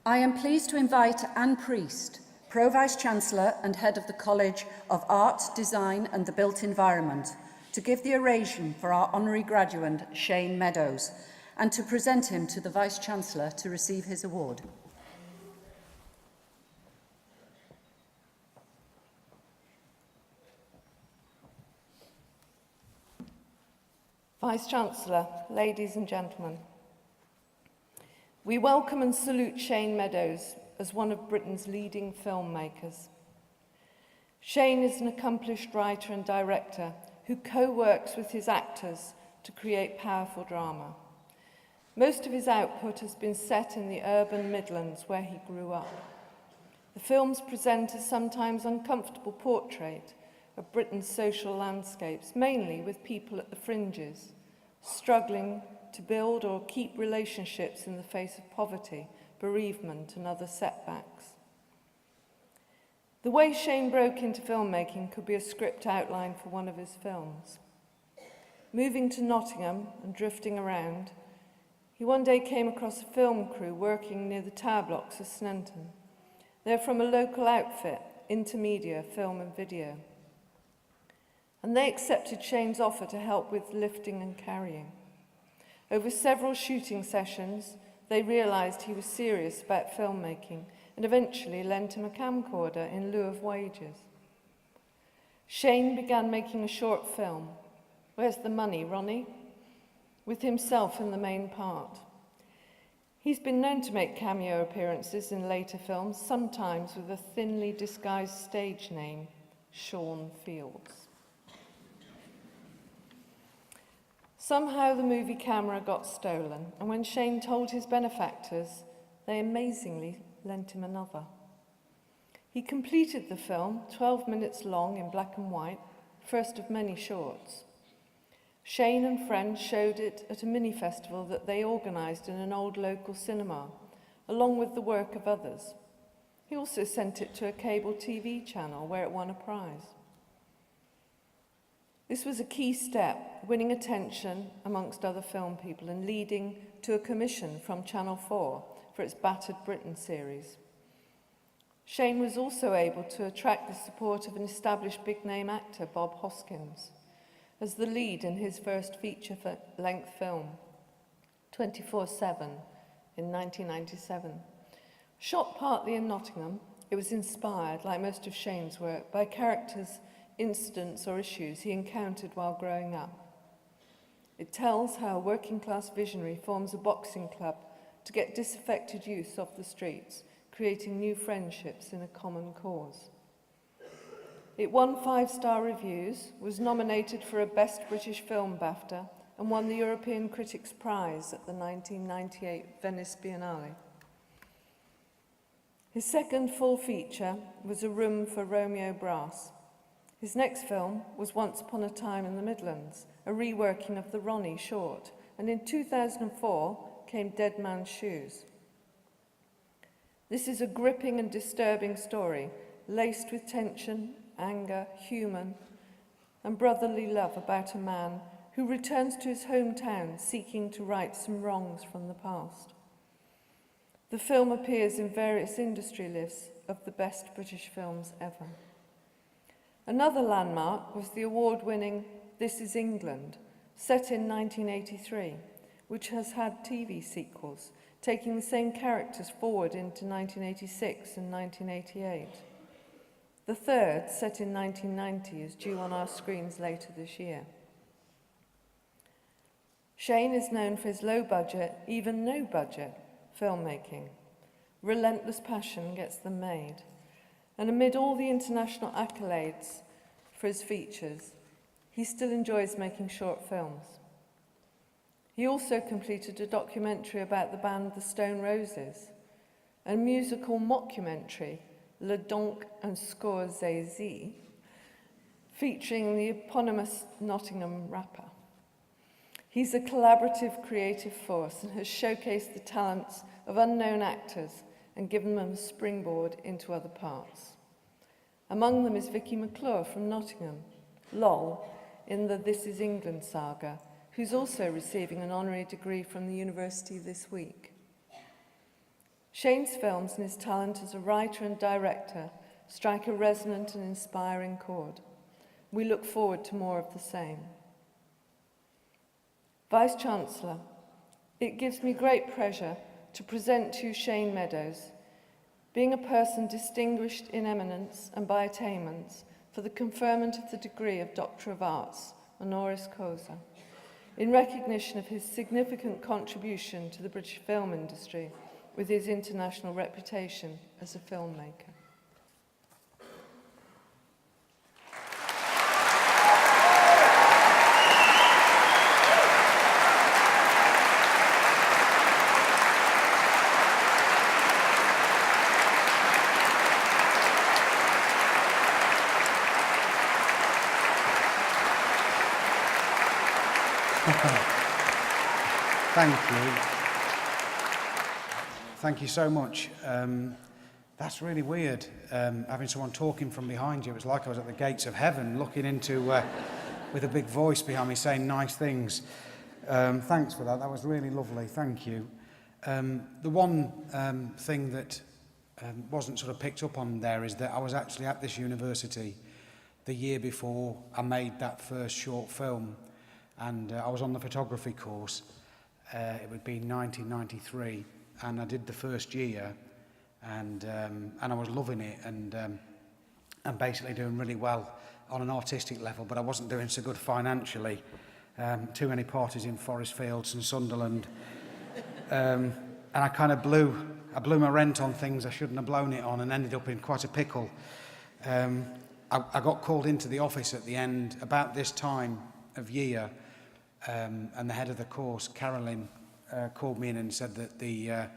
I am pleased to invite Anne Priest, Pro-Vice-Chancellor and Head of the College of Art, Design and the Built Environment, to give the oration for our honorary graduate, Shane Meadows, and to present him to the Vice-Chancellor to receive his award. Vice-Chancellor, ladies and gentlemen, we welcome and salute Shane Meadows as one of Britain's leading filmmakers. Shane is an accomplished writer and director who co-works with his actors to create powerful drama. Most of his output has been set in the urban Midlands where he grew up. The films present a sometimes uncomfortable portrait of Britain's social landscapes, mainly with people at the fringes, struggling to build or keep relationships in the face of poverty, bereavement and other setbacks. The way Shane broke into filmmaking could be a script outline for one of his films. Moving to Nottingham and drifting around, he one day came across a film crew working near the tower blocks of Sneinton. They're from a local outfit, Intermedia Film and Video. And they accepted Shane's offer to help with lifting and carrying. Over several shooting sessions, they realised he was serious about filmmaking and eventually lent him a camcorder in lieu of wages. Shane began making a short film, Where's the Money, Ronnie?, with himself in the main part. He's been known to make cameo appearances in later films, sometimes with a thinly disguised stage name, Sean Fields. Somehow the movie camera got stolen, and when Shane told his benefactors, they amazingly lent him another. He completed the film, 12 minutes long in black and white, first of many shorts. Shane and friends showed it at a mini-festival that they organised in an old local cinema, along with the work of others. He also sent it to a cable TV channel where it won a prize. This was a key step, winning attention amongst other film people and leading to a commission from Channel 4 for its Battered Britain series. Shane was also able to attract the support of an established big-name actor, Bob Hoskins, as the lead in his first feature-length film, 24/7, in 1997. Shot partly in Nottingham, it was inspired, like most of Shane's work, by characters, incidents or issues he encountered while growing up. It tells how a working-class visionary forms a boxing club to get disaffected youth off the streets, creating new friendships in a common cause. It won 5-star reviews, was nominated for a Best British Film BAFTA, and won the European Critics' Prize at the 1998 Venice Biennale. His second full feature was A Room for Romeo Brass. His next film was Once Upon a Time in the Midlands, a reworking of the Ronnie short, and in 2004 came Dead Man's Shoes. This is a gripping and disturbing story, laced with tension, anger, humour, and brotherly love about a man who returns to his hometown seeking to right some wrongs from the past. The film appears in various industry lists of the best British films ever. Another landmark was the award-winning This Is England, set in 1983, which has had TV sequels, taking the same characters forward into 1986 and 1988. The third, set in 1990, is due on our screens later this year. Shane is known for his low-budget, even no-budget, filmmaking. Relentless passion gets them made. And amid all the international accolades for his features, he still enjoys making short films. He also completed a documentary about the band The Stone Roses, a musical mockumentary, Le Donk and Scorsese, featuring the eponymous Nottingham rapper. He's a collaborative creative force and has showcased the talents of unknown actors and given them a springboard into other parts. Among them is Vicky McClure from Nottingham, Lol, in the This Is England saga, who's also receiving an honorary degree from the university this week. Shane's films and his talent as a writer and director strike a resonant and inspiring chord. We look forward to more of the same. Vice-Chancellor, it gives me great pleasure to present to you Shane Meadows, being a person distinguished in eminence and by attainments for the conferment of the degree of Doctor of Arts, honoris causa, in recognition of his significant contribution to the British film industry with his international reputation as a filmmaker. Thank you. Thank you so much. That's really weird, having someone talking from behind you. It was like I was at the gates of heaven, looking into, with a big voice behind me saying nice things. Thanks for that. That was really lovely. Thank you. The one thing that wasn't sort of picked up on there is that I was actually at this university the year before I made that first short film. And I was on the photography course. It would be 1993, and I did the first year, and I was loving it, and basically doing really well on an artistic level, but I wasn't doing so good financially. Too many parties in Forest Fields and Sunderland, and I kind of blew my rent on things I shouldn't have blown it on, and ended up in quite a pickle. I got called into the office at the end about this time of year. And the head of the course, Carolyn, called me in and said that the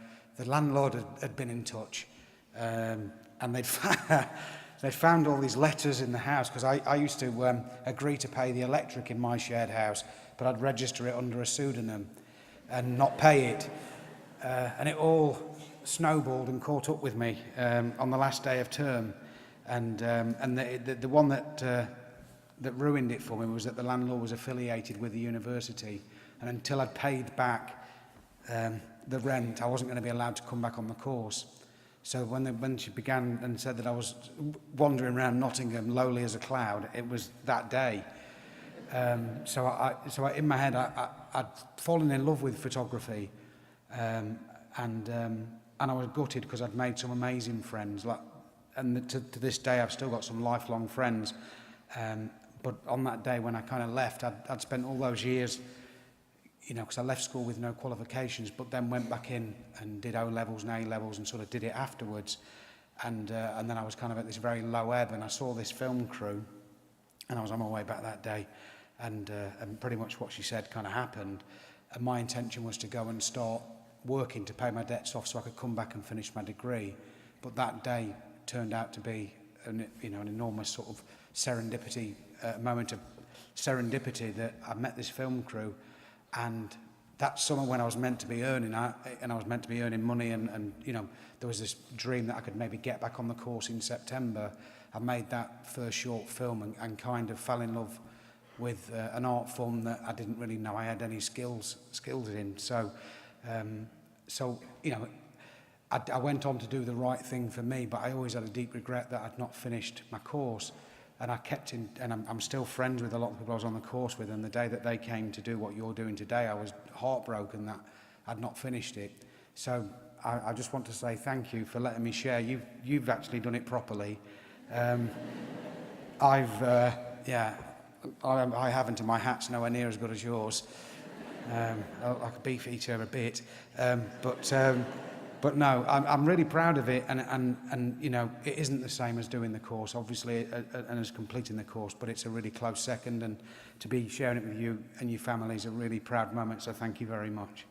landlord had been in touch, and they'd found all these letters in the house, because I used to agree to pay the electric in my shared house, but I'd register it under a pseudonym and not pay it, and it all snowballed and caught up with me on the last day of term, and the one that ruined it for me was that the landlord was affiliated with the university, and until I'd paid back the rent, I wasn't going to be allowed to come back on the course. So when she began and said that I was wandering around Nottingham lowly as a cloud, it was that day. So I in my head I'd fallen in love with photography, and I was gutted because I'd made some amazing friends, and to this day I've still got some lifelong friends. But on that day when I kind of left, I'd spent all those years, you know, because I left school with no qualifications, but then went back in and did O-levels and A-levels and sort of did it afterwards. And then I was kind of at this very low ebb, and I saw this film crew, and I was on my way back that day, and pretty much what she said kind of happened. And my intention was to go and start working to pay my debts off so I could come back and finish my degree. But that day turned out to be an enormous sort of serendipity, moment of serendipity, that I met this film crew, and that summer when I was meant to be earning, and I was meant to be earning money, and you know, there was this dream that I could maybe get back on the course in September. I made that first short film and kind of fell in love with an art form that I didn't really know I had any skills in. So you know, I went on to do the right thing for me, but I always had a deep regret that I'd not finished my course. And I kept in, and I'm still friends with a lot of people I was on the course with, and the day that they came to do what you're doing today, I was heartbroken that I'd not finished it. So I just want to say thank you for letting me share. You've actually done it properly. I haven't, and my hat's nowhere near as good as yours. I could beef each other a bit, but no, I'm really proud of it, and you know, it isn't the same as doing the course, obviously, and as completing the course, but it's a really close second, and to be sharing it with you and your family is a really proud moment, so thank you very much.